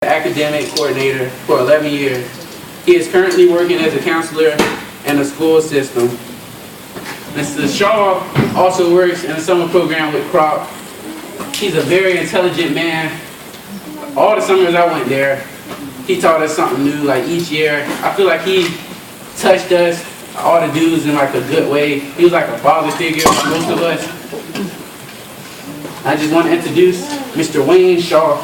Academic coordinator for 11 years. He is currently working as a counselor in the school system. Mr. Shaw also works in a summer program with CROP. He's a very intelligent man. All the summers I went there, he taught us something new, like each year. I feel like he touched us, all the dudes, in like a good way. He was like a father figure for most of us. I just want to introduce Mr. Wayne Shaw.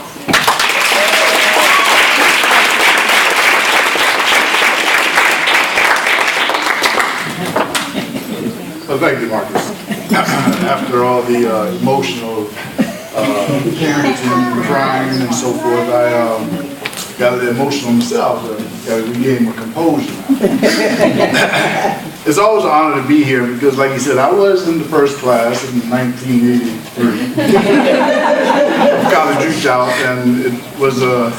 Well, thank you, Marcus. After all the emotional parenting and crying and so forth, I got a little emotional myself. Got to regain my composure. It's always an honor to be here because, like you said, I was in the first class in 1983. College reached out, and it was a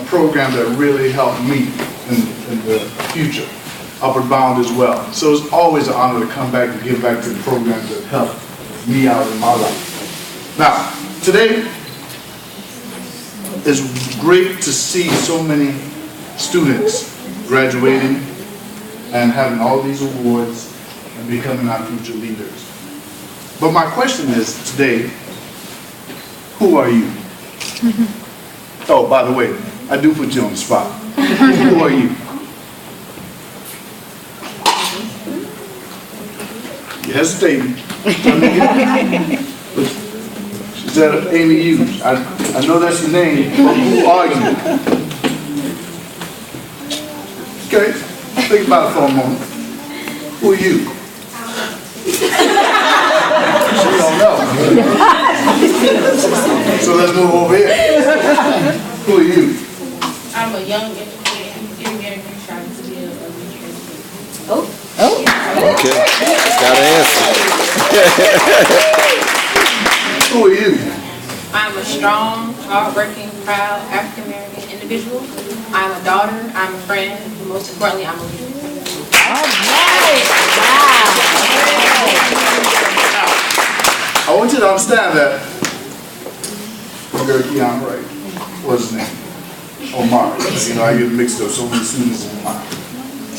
program that really helped me in the future. Upward Bound as well. So it's always an honor to come back and give back to the programs that helped me out in my life. Now, today it's great to see so many students graduating and having all these awards and becoming our future leaders. But my question is today, who are you? Oh, by the way, I do put you on the spot. Who are you? You hesitating. She said, Amy Hughes. I know that's your name, but who are you? Okay, think about it for a moment. Who are you? She don't know. So let's move over here. Who are you? I'm a young educator trying to be a administrator. Oh. Okay, got an answer. Who are you? I'm a strong, hardworking, proud African-American individual. I'm a daughter, I'm a friend, and most importantly, I'm a leader. All right. Wow. I want you to understand that my girl Keon Wright, what's his name? Omar. You know, I get mixed up, so many students in mine.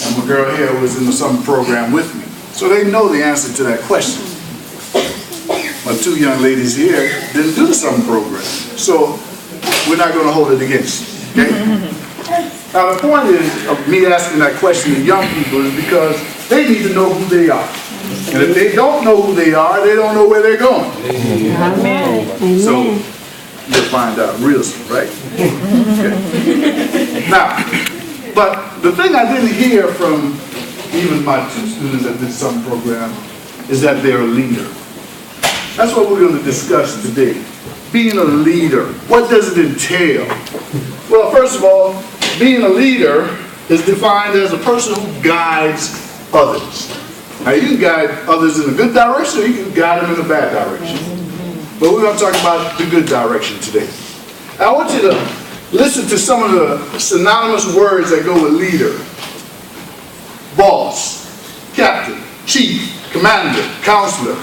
And my girl here was in the summer program with me. So they know the answer to that question. My two young ladies here didn't do the summer program. So we're not going to hold it against you, okay? Now the point is of me asking that question to young people is because they need to know who they are. And if they don't know who they are, they don't know where they're going. Amen. So you'll find out real soon, right? Okay. Now, but the thing I didn't hear from even my two students at this summer program is that they're a leader. That's what we're going to discuss today. Being a leader, what does it entail? Well, first of all, being a leader is defined as a person who guides others. Now, you can guide others in a good direction or you can guide them in a bad direction. But we're going to talk about the good direction today. I want you to listen to some of the synonymous words that go with leader. Boss, captain, chief, commander, counselor,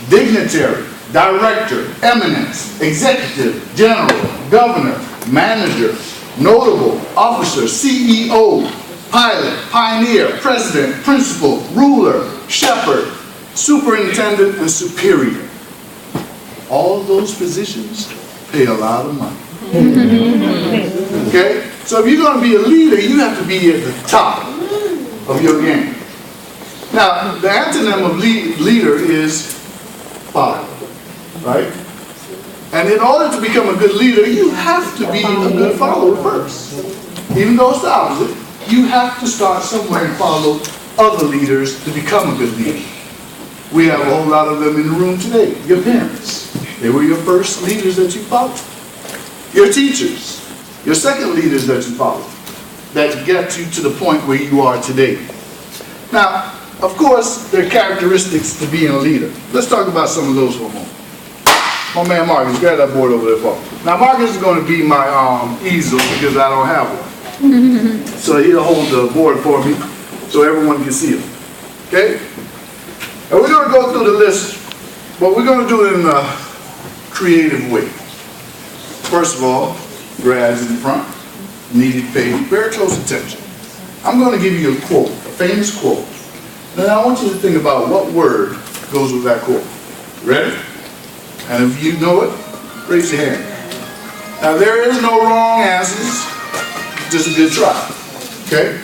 dignitary, director, eminence, executive, general, governor, manager, notable, officer, CEO, pilot, pioneer, president, principal, ruler, shepherd, superintendent, and superior. All those positions pay a lot of money. Okay? So if you're going to be a leader, you have to be at the top of your game. Now, the antonym of leader is follower, right? And in order to become a good leader, you have to be a good follower first. Even though it's the opposite, you have to start somewhere and follow other leaders to become a good leader. We have a whole lot of them in the room today. Your parents, they were your first leaders that you followed. Your teachers, your second leaders that you followed, that get you to the point where you are today. Now, of course, there are characteristics to being a leader. Let's talk about some of those for a moment. My man Marcus, grab that board over there for me. Now, Marcus is going to be my easel because I don't have one. So he'll hold the board for me so everyone can see it. Okay? And we're going to go through the list, but we're going to do it in a creative way. First of all, grads in front, need to pay very close attention. I'm going to give you a quote, a famous quote. Now I want you to think about what word goes with that quote. Ready? And if you know it, raise your hand. Now there is no wrong answers, just a good try. Okay?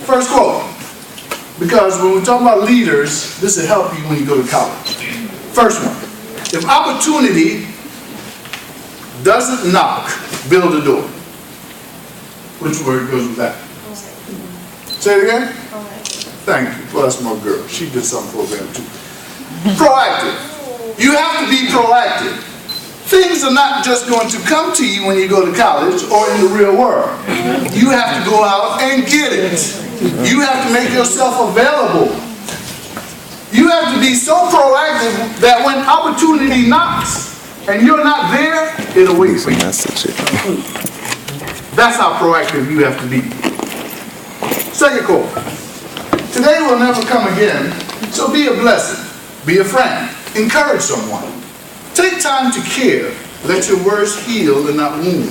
First quote. Because when we talk about leaders, this will help you when you go to college. First one. If opportunity doesn't knock, build a door. Which word goes with that? Say it again? Thank you. Well, that's my girl. She did some program too. Proactive. You have to be proactive. Things are not just going to come to you when you go to college or in the real world. You have to go out and get it. You have to make yourself available. You have to be so proactive that when opportunity knocks and you're not there, it'll wait for you. That's how proactive you have to be. Second quote. Today will never come again, so be a blessing. Be a friend. Encourage someone. Take time to care. Let your words heal and not wound.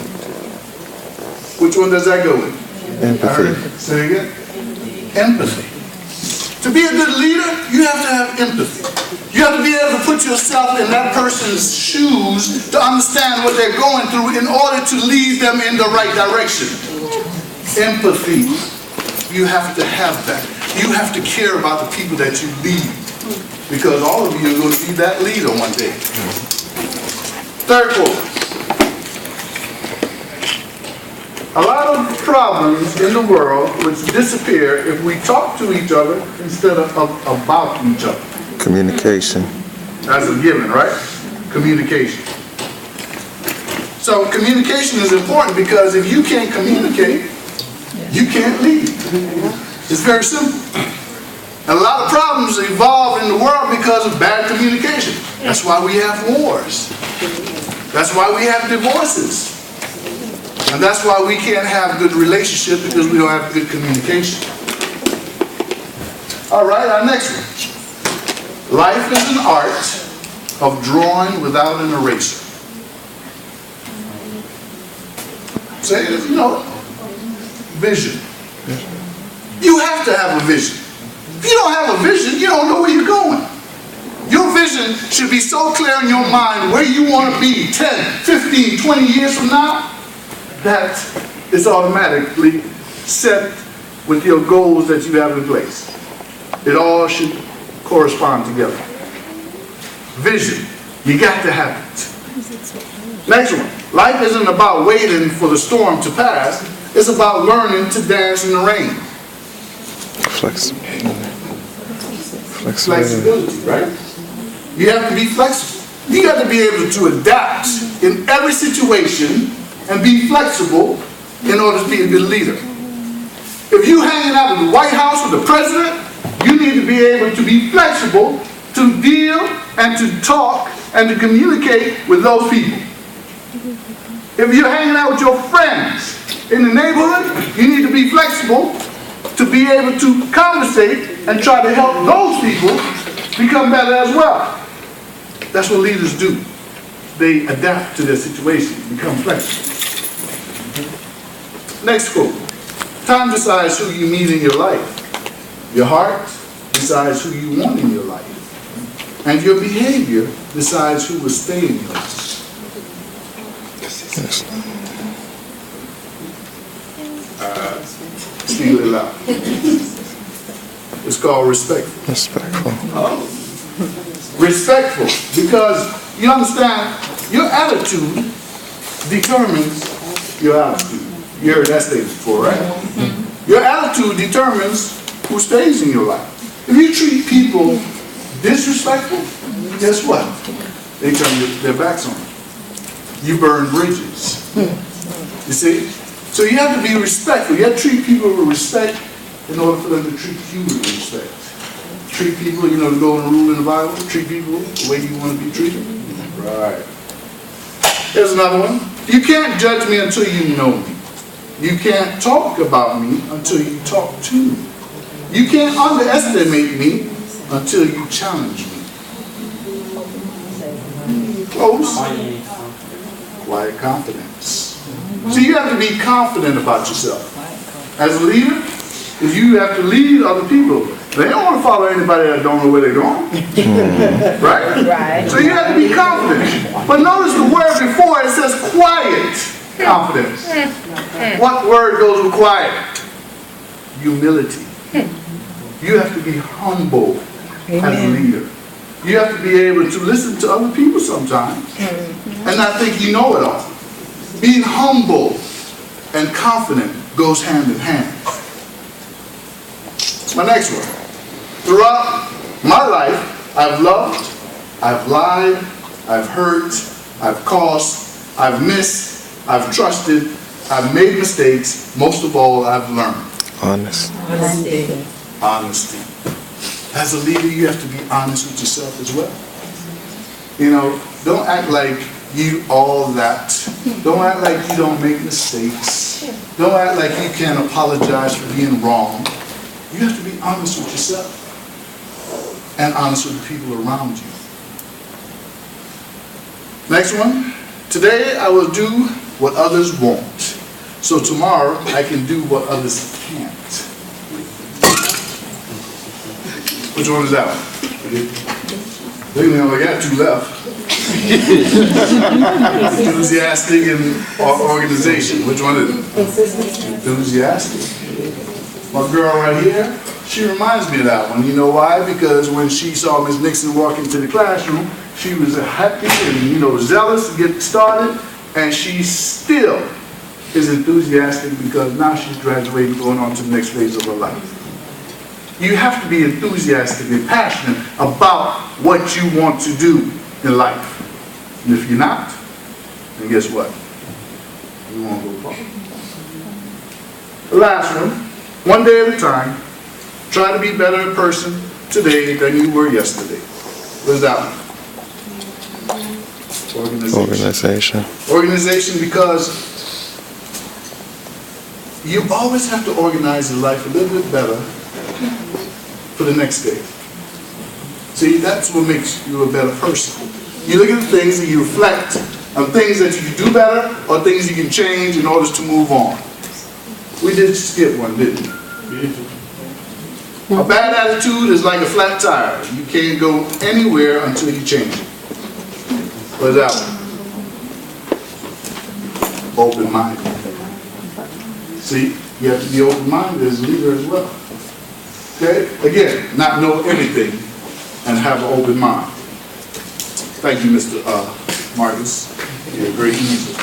Which one does that go with? Empathy. Say it again. Empathy. To be a good leader, you have to have empathy. You have to be able to put yourself in that person's shoes to understand what they're going through in order to lead them in the right direction. Empathy. You have to have that. You have to care about the people that you lead. Because all of you are going to be that leader one day. Third quote. A lot of problems in the world would disappear if we talk to each other instead of about each other. Communication. That's a given, right? Communication. So communication is important because if you can't communicate, you can't lead. It's very simple. And a lot of problems evolve in the world because of bad communication. That's why we have wars. That's why we have divorces. And that's why we can't have good relationships, because we don't have good communication. All right, our next one. Life is an art of drawing without an eraser. Say it, you know, vision. You have to have a vision. If you don't have a vision, you don't know where you're going. Your vision should be so clear in your mind where you want to be 10, 15, 20 years from now, that it's automatically set with your goals that you have in place. It all should correspond together. Vision. You got to have it. Next one. Life isn't about waiting for the storm to pass. It's about learning to dance in the rain. Flexibility, right? You have to be flexible. You got to be able to adapt in every situation and be flexible in order to be a good leader. If you're hanging out in the White House with the president, you need to be able to be flexible to deal and to talk and to communicate with those people. If you're hanging out with your friends in the neighborhood, you need to be flexible to be able to conversate and try to help those people become better as well. That's what leaders do. They adapt to their situation, become flexible. Next quote. Time decides who you meet in your life. Your heart decides who you want in your life. And your behavior decides who will stay in your life. Steal it out. It's called respectful. Respectful. Respectful, because you understand, your attitude determines your altitude. You heard that statement before, right? Your attitude determines who stays in your life. If you treat people disrespectful, guess what? They turn their backs on you. You burn bridges. You see? So you have to be respectful. You have to treat people with respect in order for them to treat you with respect. Treat people, you know, the golden rule in the Bible. Treat people the way you want to be treated. Right. Here's another one. You can't judge me until you know me. You can't talk about me until you talk to me. You can't underestimate me until you challenge me. Close. Quiet confidence. See, you have to be confident about yourself. As a leader, if you have to lead other people, they don't want to follow anybody that don't know where they're going. Right? Right. So you have to be confident. But notice the word before it says quiet confidence. What word goes with quiet? Humility. You have to be humble as a leader. You have to be able to listen to other people sometimes and not think you know it all. Being humble and confident goes hand in hand. My next one. Throughout my life, I've loved, I've lied, I've hurt, I've cost, I've missed, I've trusted, I've made mistakes. Most of all, I've learned. Honesty. Honesty. As a leader, you have to be honest with yourself as well. You know, don't act like you all that. Don't act like you don't make mistakes. Don't act like you can't apologize for being wrong. You have to be honest with yourself and honest with the people around you. Next one. Today I will do what others won't. So tomorrow I can do what others can't. Which one is that one? We only got two left. Enthusiastic and organization. Which one is it? Enthusiastic. My girl right here, she reminds me of that one. You know why? Because when she saw Miss Nixon walk into the classroom, she was happy and zealous to get started, and she still is enthusiastic because now she's graduating, going on to the next phase of her life. You have to be enthusiastic and passionate about what you want to do in life. And if you're not, then guess what? You won't go far. The last one, one day at a time, try to be a better person today than you were yesterday. What is that one? Organization. Organization, because you always have to organize your life a little bit better for the next day. See, that's what makes you a better person. You look at the things and you reflect on things that you can do better or things you can change in order to move on. We did skip one, didn't we? A bad attitude is like a flat tire. You can't go anywhere until you change it. What is that one? Open-minded. See, you have to be open-minded as a leader as well. Okay? Again, not know everything and have an open mind. Thank you, Mr. Marcus. You're a great leader.